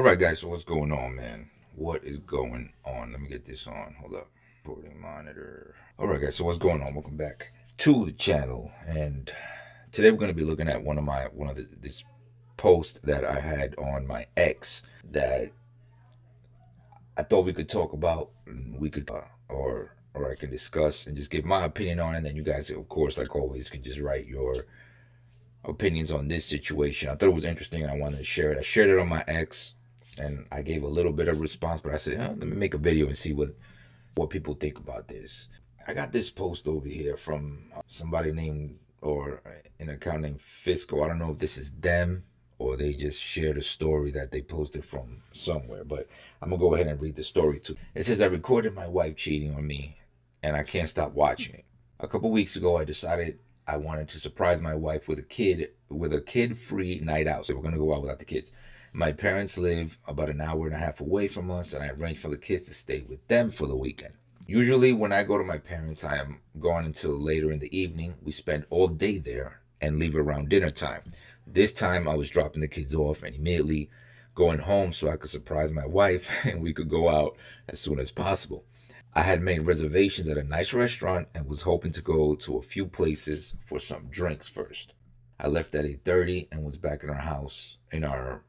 All right, guys. So what's going on, man? What is going on? Let me get this on. Hold up. Recording monitor. All right, guys. So what's going on? Welcome back to the channel. And today we're going to be looking at this post that I had on my ex that I thought we could talk about. We could or I can discuss and just give my opinion on it. And then you guys, of course, like always, can just write your opinions on this situation. I thought it was interesting and I wanted to share it. I shared it on my ex and I gave a little bit of response, but I said, let me make a video and see what people think about this. I got this post over here from somebody named, or an account named Fisco. I don't know if this is them or they just shared a story that they posted from somewhere, but I'm gonna go ahead and read the story too. It says, I recorded my wife cheating on me and I can't stop watching it. A couple weeks ago, I decided I wanted to surprise my wife with a kid-free night out. So we're gonna go out without the kids. My parents live about an hour and a half away from us, and I arranged for the kids to stay with them for the weekend. Usually when I go to my parents, I am gone until later in the evening. We spend all day there and leave around dinner time. This time I was dropping the kids off and immediately going home so I could surprise my wife and we could go out as soon as possible. I had made reservations at a nice restaurant and was hoping to go to a few places for some drinks first. I left at 8:30 and was back in our house in our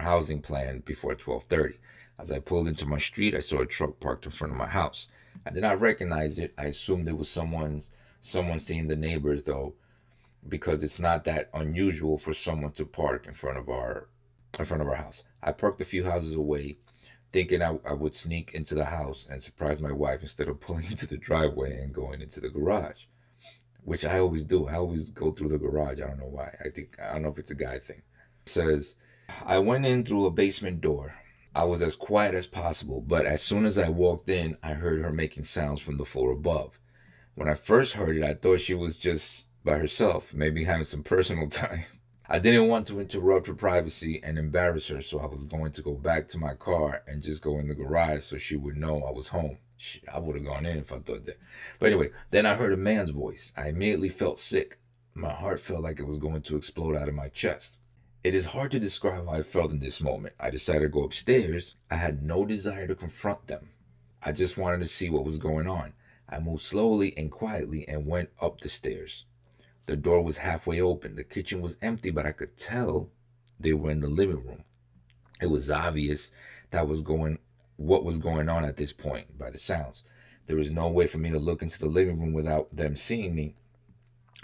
housing plan before 12:30. As I pulled into my street, I saw a truck parked in front of my house. I did not recognize it. I assumed it was someone seeing the neighbors though, because it's not that unusual for someone to park in front of our house. I parked a few houses away, thinking I would sneak into the house and surprise my wife instead of pulling into the driveway and going into the garage, which I always do. I always go through the garage. I don't know why. I don't know if it's a guy thing. It says, I went in through a basement door. I was as quiet as possible, but as soon as I walked in, I heard her making sounds from the floor above. When I first heard it, I thought she was just by herself, maybe having some personal time. I didn't want to interrupt her privacy and embarrass her, so I was going to go back to my car and just go in the garage so she would know I was home. Shit, I would have gone in if I thought that. But anyway, then I heard a man's voice. I immediately felt sick. My heart felt like it was going to explode out of my chest. It is hard to describe how I felt in this moment. I decided to go upstairs. I had no desire to confront them. I just wanted to see what was going on. I moved slowly and quietly and went up the stairs. The door was halfway open. The kitchen was empty, but I could tell they were in the living room. It was obvious what was going on at this point by the sounds. There was no way for me to look into the living room without them seeing me.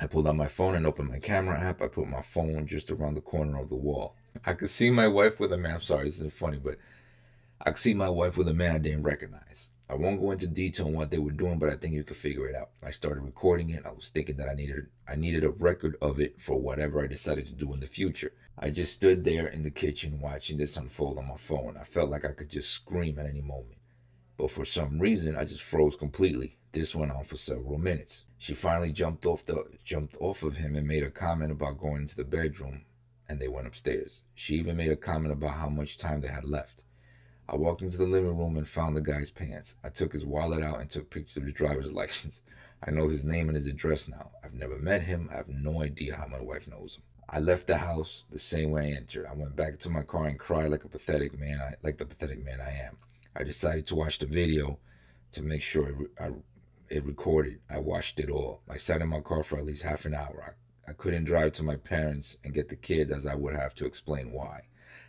I pulled out my phone and opened my camera app. I put my phone just around the corner of the wall. I could see my wife with a man. I'm sorry, this isn't funny, but I could see my wife with a man I didn't recognize. I won't go into detail on what they were doing, but I think you could figure it out. I started recording it. I was thinking that I needed a record of it for whatever I decided to do in the future. I just stood there in the kitchen watching this unfold on my phone. I felt like I could just scream at any moment. But for some reason, I just froze completely. This went on for several minutes. She finally jumped off of him and made a comment about going into the bedroom, and they went upstairs. She even made a comment about how much time they had left. I walked into the living room and found the guy's pants. I took his wallet out and took pictures of his driver's license. I know his name and his address now. I've never met him. I have no idea how my wife knows him. I left the house the same way I entered. I went back to my car and cried like the pathetic man I am. I decided to watch the video to make sure it recorded. I watched it all. I sat in my car for at least half an hour. I couldn't drive to my parents and get the kids as I would have to explain why.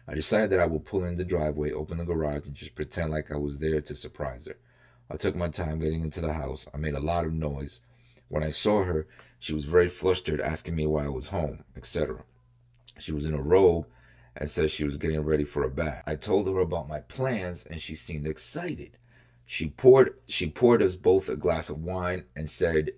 I decided that I would pull in the driveway, open the garage, and just pretend like I was there to surprise her. I took my time getting into the house. I made a lot of noise. When I saw her, she was very flustered, asking me why I was home, etc. She was in a robe and said she was getting ready for a bath. I told her about my plans, and she seemed excited. She poured us both a glass of wine and said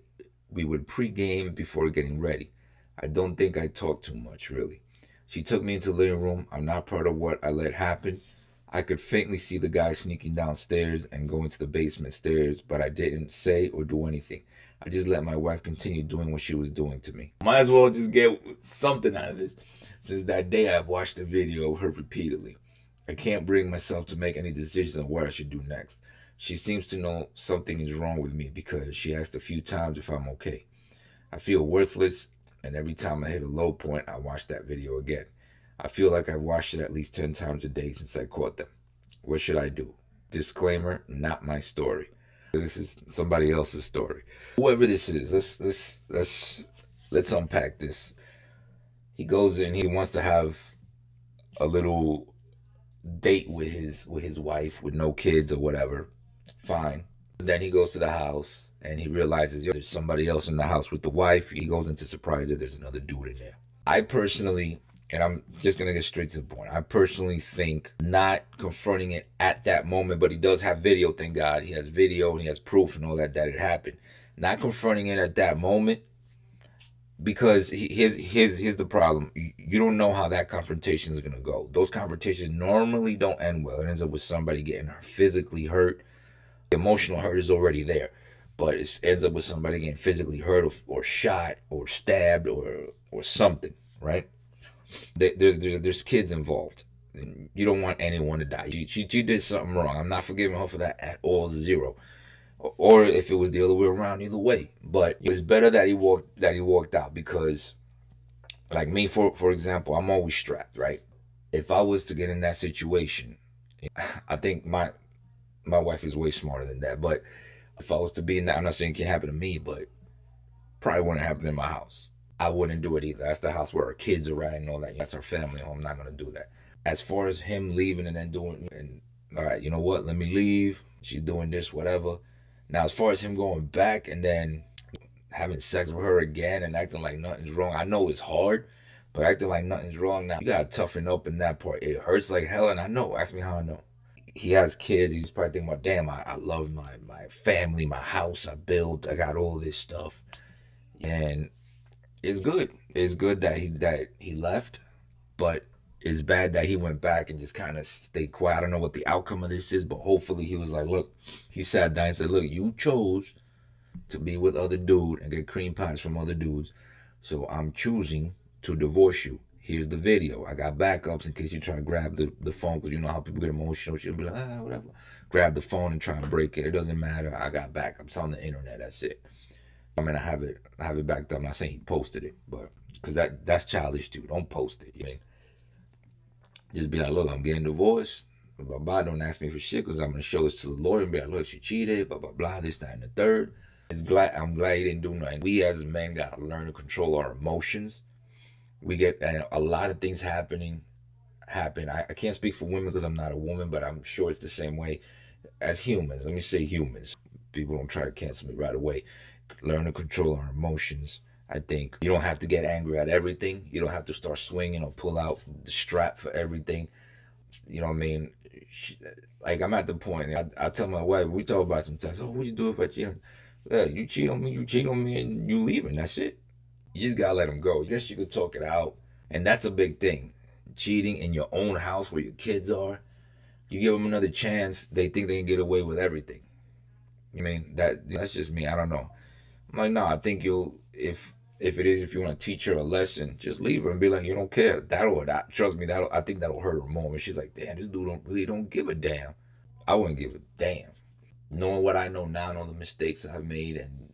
we would pregame before getting ready. I don't think I talked too much, really. She took me into the living room. I'm not proud of what I let happen. I could faintly see the guy sneaking downstairs and going to the basement stairs, but I didn't say or do anything. I just let my wife continue doing what she was doing to me. Might as well just get something out of this. Since that day, I've watched the video of her repeatedly. I can't bring myself to make any decisions on what I should do next. She seems to know something is wrong with me because she asked a few times if I'm okay. I feel worthless, and every time I hit a low point, I watch that video again. I feel like I've watched it at least 10 times a day since I caught them. What should I do? Disclaimer, not my story. This is somebody else's story. Whoever this is, let's unpack this. He goes in, he wants to have a little date with his wife with no kids or whatever. Fine. Then he goes to the house and he realizes, yo, there's somebody else in the house with the wife. He goes into surprise that there's another dude in there. I personally, and I'm just gonna get straight to the point, I personally think not confronting it at that moment, but he does have video, thank God. He has video and he has proof and all that it happened. Not confronting it at that moment, because here's the problem. You don't know how that confrontation is gonna go. Those confrontations normally don't end well. It ends up with somebody getting physically hurt. The emotional hurt is already there, but it ends up with somebody getting physically hurt or shot or stabbed or something, right? There's kids involved. You don't want anyone to die. She did something wrong. I'm not forgiving her for that at all, zero. Or if it was the other way around, either way. But it's better that he walked out, because, like me, for example, I'm always strapped, right? If I was to get in that situation, I think my wife is way smarter than that. But if I was to be in that, I'm not saying it can't happen to me, but probably wouldn't happen in my house. I wouldn't do it either. That's the house where our kids are at and all that. That's our family home. I'm not gonna do that. As far as him leaving and then doing, and all right, you know what? Let me leave. She's doing this, whatever. Now, as far as him going back and then having sex with her again and acting like nothing's wrong, I know it's hard, but acting like nothing's wrong now, you gotta toughen up in that part. It hurts like hell, and I know. Ask me how I know. He has kids. He's probably thinking about, damn, I love my family, my house I built. I got all this stuff, and it's good. It's good that he left, but it's bad that he went back and just kind of stayed quiet. I don't know what the outcome of this is, but hopefully he was like, look, he sat down and said, look, you chose to be with other dude and get cream pies from other dudes, so I'm choosing to divorce you. Here's the video. I got backups in case you try to grab the phone, because you know how people get emotional. She'll be like, whatever. Grab the phone and try and break it. It doesn't matter. I got backups on the internet. That's it. I mean, I have it backed up. I'm not saying he posted it, but because that's childish too. Don't post it. You know? Just be like, look, I'm getting divorced. Blah, blah. Don't ask me for shit, because I'm going to show this to the lawyer and be like, look, she cheated, blah, blah, blah, this, that, and the third. I'm glad he didn't do nothing. We as men got to learn to control our emotions. We get a lot of things happen. I can't speak for women because I'm not a woman, but I'm sure it's the same way as humans. Let me say humans. People don't try to cancel me right away. Learn to control our emotions. I think you don't have to get angry at everything. You don't have to start swinging or pull out the strap for everything. You know what I mean? Like, I'm at the point, I tell my wife, we talk about sometimes, oh, what you do if I cheat? Yeah, you cheat on me, and you leaving. That's it. You just gotta let them go. Yes, you could talk it out, and that's a big thing. Cheating in your own house where your kids are, you give them another chance, they think they can get away with everything. I mean, that's just me. I don't know. I'm like, no, I think if you want to teach her a lesson, just leave her and be like, you don't care. Trust me, I think that'll hurt her more. And she's like, damn, this dude don't give a damn. I wouldn't give a damn. Knowing what I know now and all the mistakes I've made and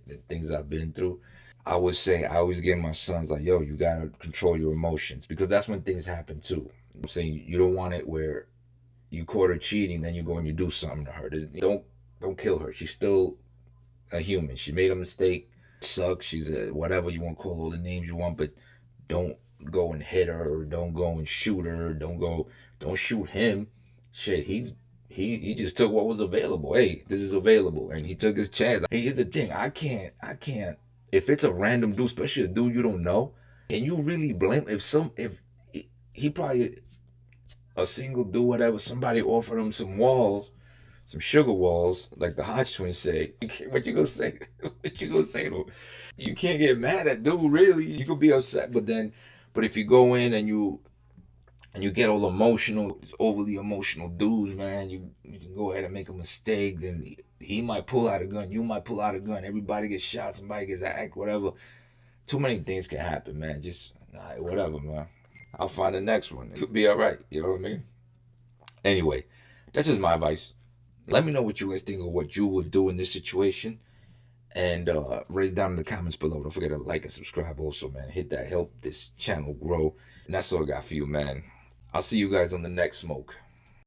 the things I've been through, I would say, I always give my sons, like, yo, you gotta control your emotions, because that's when things happen too. I'm saying, you don't want it where you caught her cheating, then you go and you do something to her. Don't kill her. She's still a human. She made a mistake. Sucks. She's a whatever you want to call all the names you want, but don't go and hit her, or don't go and shoot her. Don't shoot him. Shit, he just took what was available. Hey, this is available, and he took his chance. Hey, here's the thing. I can't. If it's a random dude, especially a dude you don't know, can you really blame if he probably a single dude, whatever, somebody offered him some sugar walls, like the Hodge twins say. What you gonna say? What you gonna say to him? You can't get mad at dude, really. You could be upset, but if you go in and you get all emotional, it's overly emotional dudes, man, you can go ahead and make a mistake, then he might pull out a gun, you might pull out a gun, everybody gets shot, somebody gets hacked, whatever. Too many things can happen, man. Just whatever, man. I'll find the next one. It'll be all right. You know what I mean? Anyway, that's just my advice. Let me know what you guys think of what you would do in this situation. And write it down in the comments below. Don't forget to like and subscribe also, man. Hit that, help this channel grow. And that's all I got for you, man. I'll see you guys on the next smoke.